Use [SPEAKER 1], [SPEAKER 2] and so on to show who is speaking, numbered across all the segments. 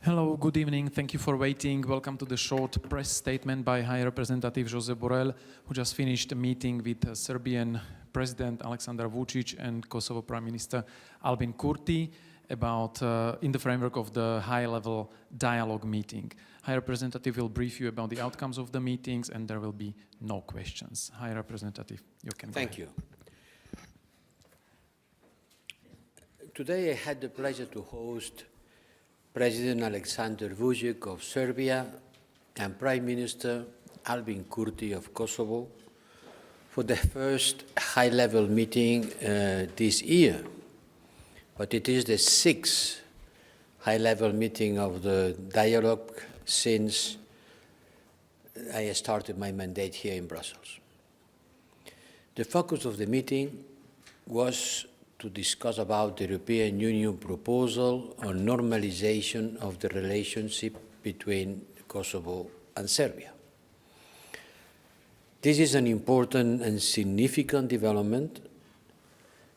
[SPEAKER 1] Hello, good evening. Thank you for waiting. Welcome to the short press statement by High Representative Josep Borrell, who just finished a meeting with Serbian President Aleksandar Vučić and Kosovo Prime Minister Albin Kurti about in the framework of the high-level dialogue meeting. High Representative will brief you about the outcomes of the meetings, and there will be no questions. High Representative, you can go ahead.
[SPEAKER 2] Thank you. Today I had the pleasure to host President Aleksandar Vučić of Serbia and Prime Minister Albin Kurti of Kosovo for the first high-level meeting this year. But it is the sixth high-level meeting of the dialogue since I started my mandate here in Brussels. The focus of the meeting was to discuss about the European Union proposal on normalization of the relationship between Kosovo and Serbia. This is an important and significant development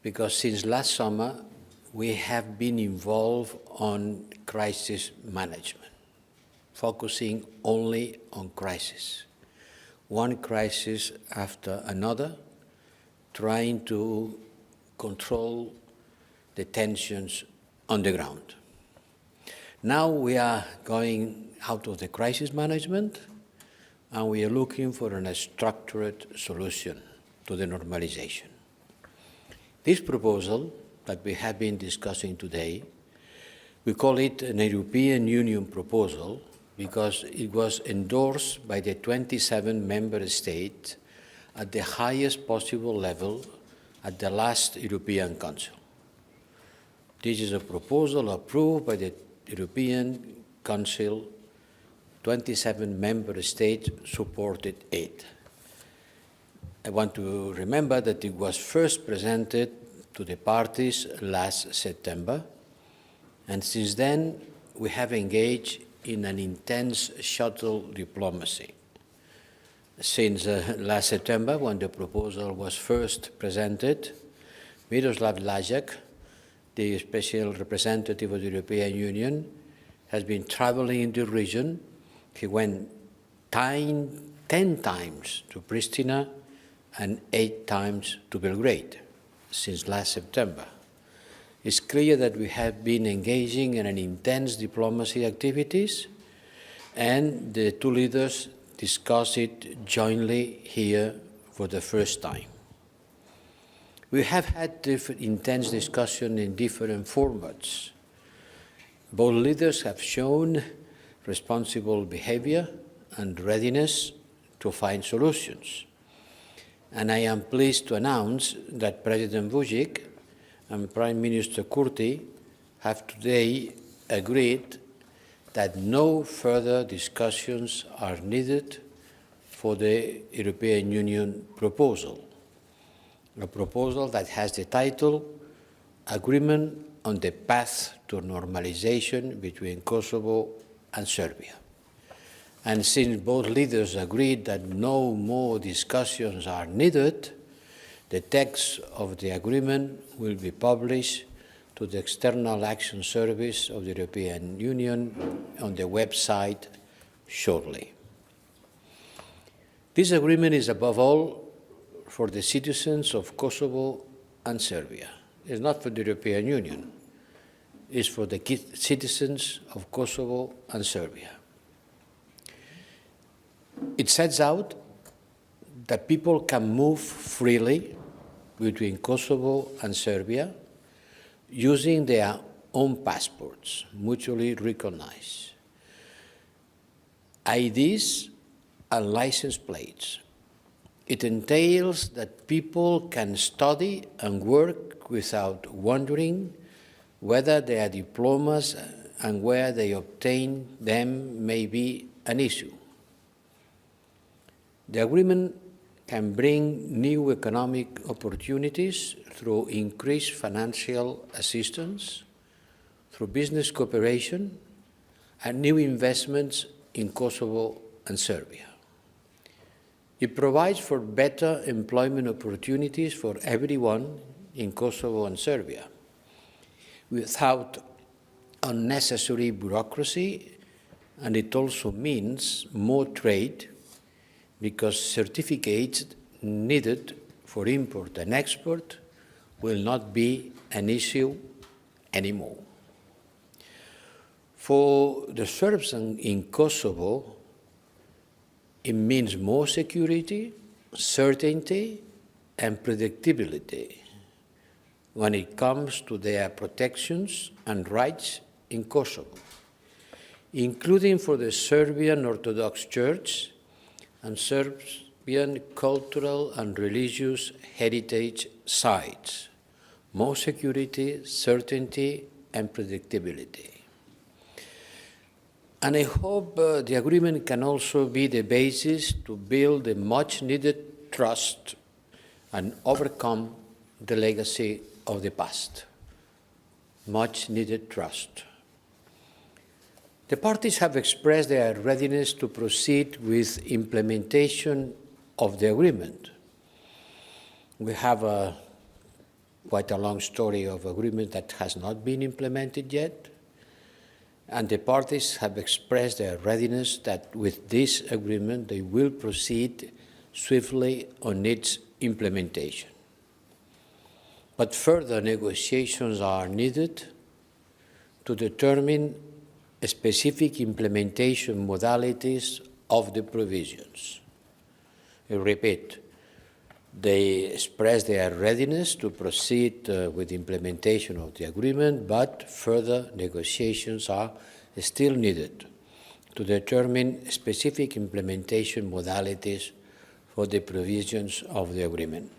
[SPEAKER 2] because since last summer we have been involved on crisis management, focusing only on crisis, one crisis after another, trying to control the tensions on the ground. Now we are going out of the crisis management and we are looking for a structured solution to the normalization. This proposal that we have been discussing today, we call it an European Union proposal because it was endorsed by the 27 member states at the highest possible level at the last European Council. This is a proposal approved by the European Council. 27 member states supported it. I want to remember that it was first presented to the parties last September, and since then we have engaged in an intense shuttle diplomacy. Since last September, when the proposal was first presented, Miroslav Lajcak, the special representative of the European Union, has been traveling in the region. He went 10 times to Pristina and 8 times to Belgrade since last September. It's clear that we have been engaging in an intense diplomacy activities, and the two leaders discuss it jointly here for the first time. We have had intense discussion in different formats. Both leaders have shown responsible behavior and readiness to find solutions. And I am pleased to announce that President Vučić and Prime Minister Kurti have today agreed that no further discussions are needed for the European Union proposal, a proposal that has the title Agreement on the Path to Normalization between Kosovo and Serbia. And since both leaders agreed that no more discussions are needed, the text of the agreement will be published to the External Action Service of the European Union on the website shortly. This agreement is above all for the citizens of Kosovo and Serbia. It's not for the European Union. It's for the citizens of Kosovo and Serbia. It sets out that people can move freely between Kosovo and Serbia using their own passports, mutually recognized, IDs and license plates. It entails that people can study and work without wondering whether their diplomas and where they obtain them may be an issue. The agreement can bring new economic opportunities through increased financial assistance, through business cooperation, and new investments in Kosovo and Serbia. It provides for better employment opportunities for everyone in Kosovo and Serbia, without unnecessary bureaucracy, and it also means more trade because certificates needed for import and export will not be an issue anymore. For the Serbs in Kosovo, it means more security, certainty, and predictability when it comes to their protections and rights in Kosovo, including for the Serbian Orthodox Church and Serbian cultural and religious heritage sites. More security, certainty, and predictability. And I hope the agreement can also be the basis to build a much-needed trust and overcome the legacy of the past. Much-needed trust. The parties have expressed their readiness to proceed with implementation of the agreement. We have quite a long story of agreement that has not been implemented yet, and the parties have expressed their readiness that with this agreement they will proceed swiftly on its implementation. But further negotiations are needed to determine specific implementation modalities of the provisions. I repeat, they express their readiness to proceed with implementation of the agreement, but further negotiations are still needed to determine specific implementation modalities for the provisions of the agreement.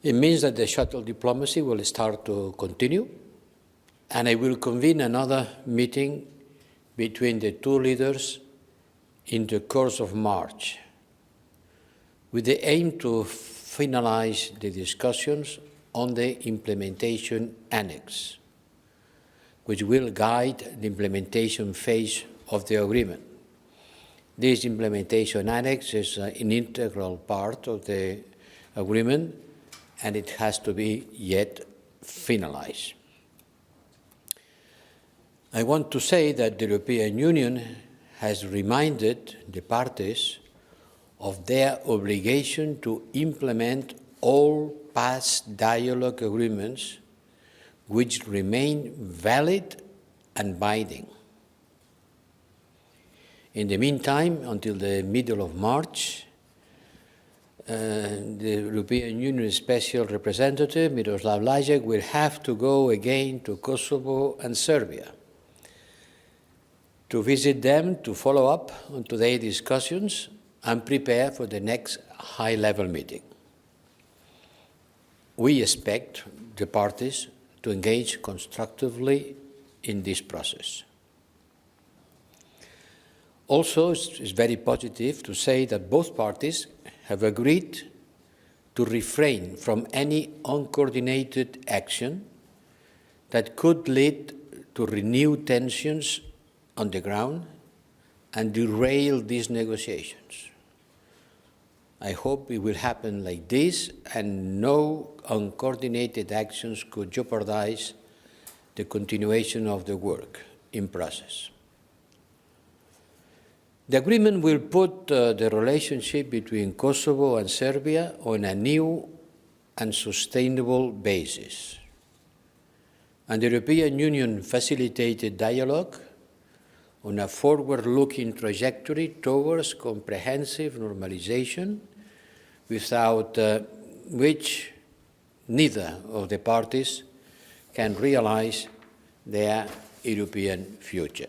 [SPEAKER 2] It means that the shuttle diplomacy will start to continue, and I will convene another meeting between the two leaders in the course of March, with the aim to finalize the discussions on the implementation annex, which will guide the implementation phase of the agreement. This implementation annex is an integral part of the agreement, and it has to be yet finalized. I want to say that the European Union has reminded the parties of their obligation to implement all past dialogue agreements which remain valid and binding. In the meantime, until the middle of March, the European Union Special Representative, Miroslav Lajcak, will have to go again to Kosovo and Serbia to visit them, to follow up on today's discussions and prepare for the next high-level meeting. We expect the parties to engage constructively in this process. Also, it's very positive to say that both parties have agreed to refrain from any uncoordinated action that could lead to renewed tensions on the ground and derail these negotiations. I hope it will happen like this and no uncoordinated actions could jeopardize the continuation of the work in process. The agreement will put the relationship between Kosovo and Serbia on a new and sustainable basis. And the European Union facilitated dialogue on a forward-looking trajectory towards comprehensive normalization, without which neither of the parties can realize their European future.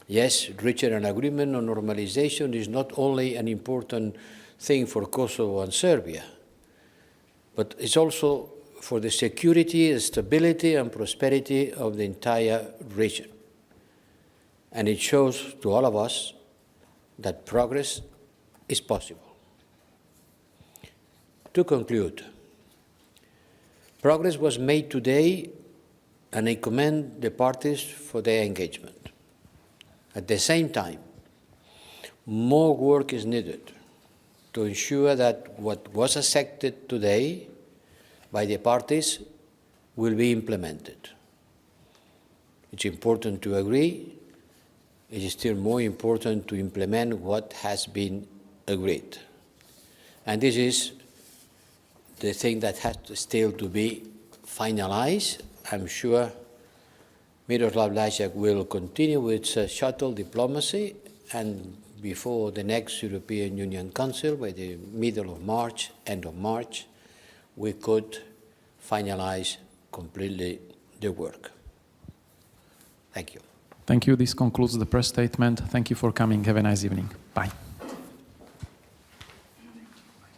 [SPEAKER 2] Yes, reaching an agreement on normalization is not only an important thing for Kosovo and Serbia, but it's also for the security, stability, and prosperity of the entire region. And it shows to all of us that progress is possible. To conclude, progress was made today, and I commend the parties for their engagement. At the same time, more work is needed to ensure that what was accepted today by the parties will be implemented. It's important to agree. It is still more important to implement what has been agreed. And this is the thing that has still to be finalized. I'm sure Miroslav Lajcak will continue with shuttle diplomacy, and before the next European Union Council, by the middle of March, end of March, we could finalize completely the work. Thank you.
[SPEAKER 1] Thank you. This concludes the press statement. Thank you for coming. Have a nice evening. Bye.